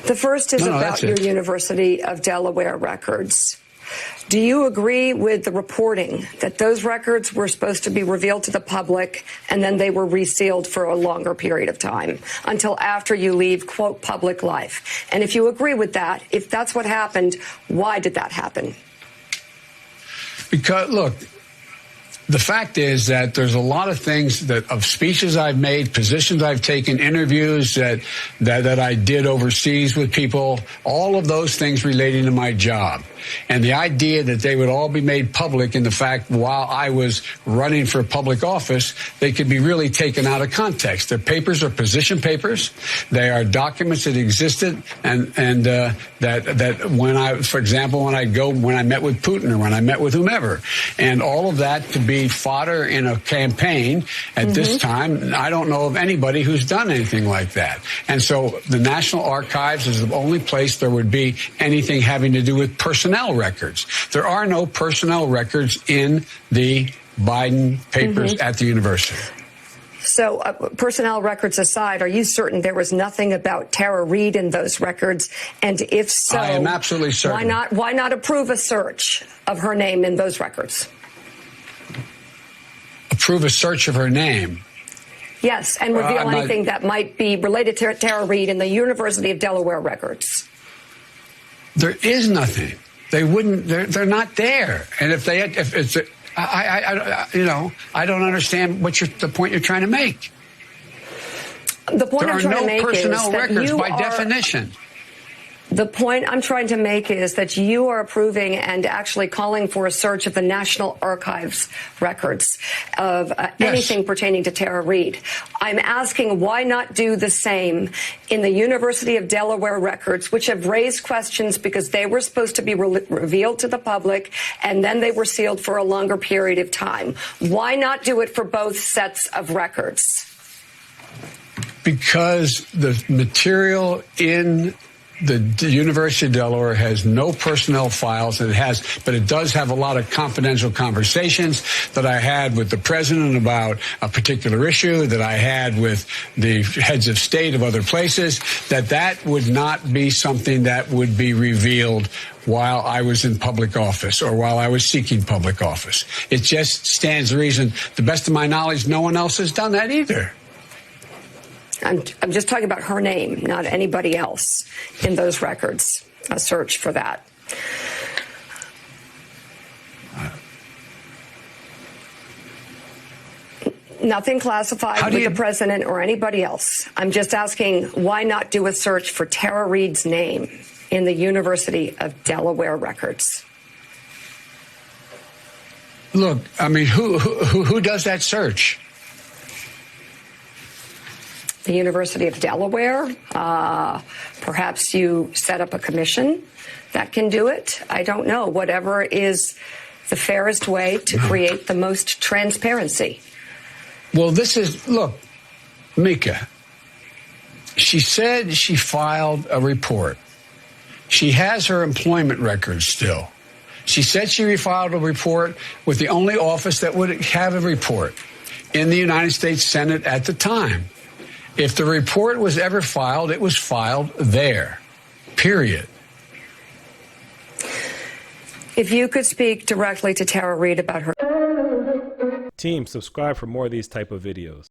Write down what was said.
The first is about your University of Delaware records. Do you agree with the reporting that those records were supposed to be revealed to the public and then they were resealed for a longer period of time until after you leave, quote, public life? And if you agree with that, if that's what happened, why did that happen? Because, look, the fact is that there's a lot of things of speeches I've made, positions I've taken, interviews that I did overseas with people, all of those things relating to my job. And the idea that they would all be made public in the fact while I was running for public office, they could be really taken out of context. The papers are position papers. They are documents that existed and that when I, for example, when I met with Putin or when I met with whomever, and all of that to be fodder in a campaign at this time, I don't know of anybody who's done anything like that. And so the National Archives is the only place there would be anything having to do with personnel records. There are no personnel records in the Biden papers at the university. So personnel records aside, are you certain there was nothing about Tara Reade in those records? And if so, I am absolutely certain. Why not approve a search of her name in those records? Approve a search of her name? Yes, and reveal anything that might be related to Tara Reade in the University of Delaware records. There is nothing. They wouldn't. They're not there. And if they had, if it's, I don't understand the point you're trying to make. The point I'm trying to make is that there are no personnel records by definition. The point I'm trying to make is that you are approving and actually calling for a search of the National Archives records of anything pertaining to Tara Reade. I'm asking why not do the same in the University of Delaware records, which have raised questions because they were supposed to be revealed to the public and then they were sealed for a longer period of time. Why not do it for both sets of records? Because the material in the University of Delaware has no personnel files. But it does have a lot of confidential conversations that I had with the president about a particular issue, that I had with the heads of state of other places, that would not be something that would be revealed while I was in public office or while I was seeking public office. It just stands to reason. To the best of my knowledge, no one else has done that either. I'm just talking about her name, not anybody else in those records. A search for that. Nothing classified with the president or anybody else. I'm just asking why not do a search for Tara Reade's name in the University of Delaware records? Look, I mean, who does that search? The University of Delaware. Perhaps you set up a commission that can do it. I don't know. Whatever is the fairest way to create the most transparency. Well, look, Mika, she said she filed a report. She has her employment records still. She said she refiled a report with the only office that would have a report in the United States Senate at the time. If the report was ever filed, it was filed there, period. If you could speak directly to Tara Reade about her. Team, subscribe for more of these type of videos.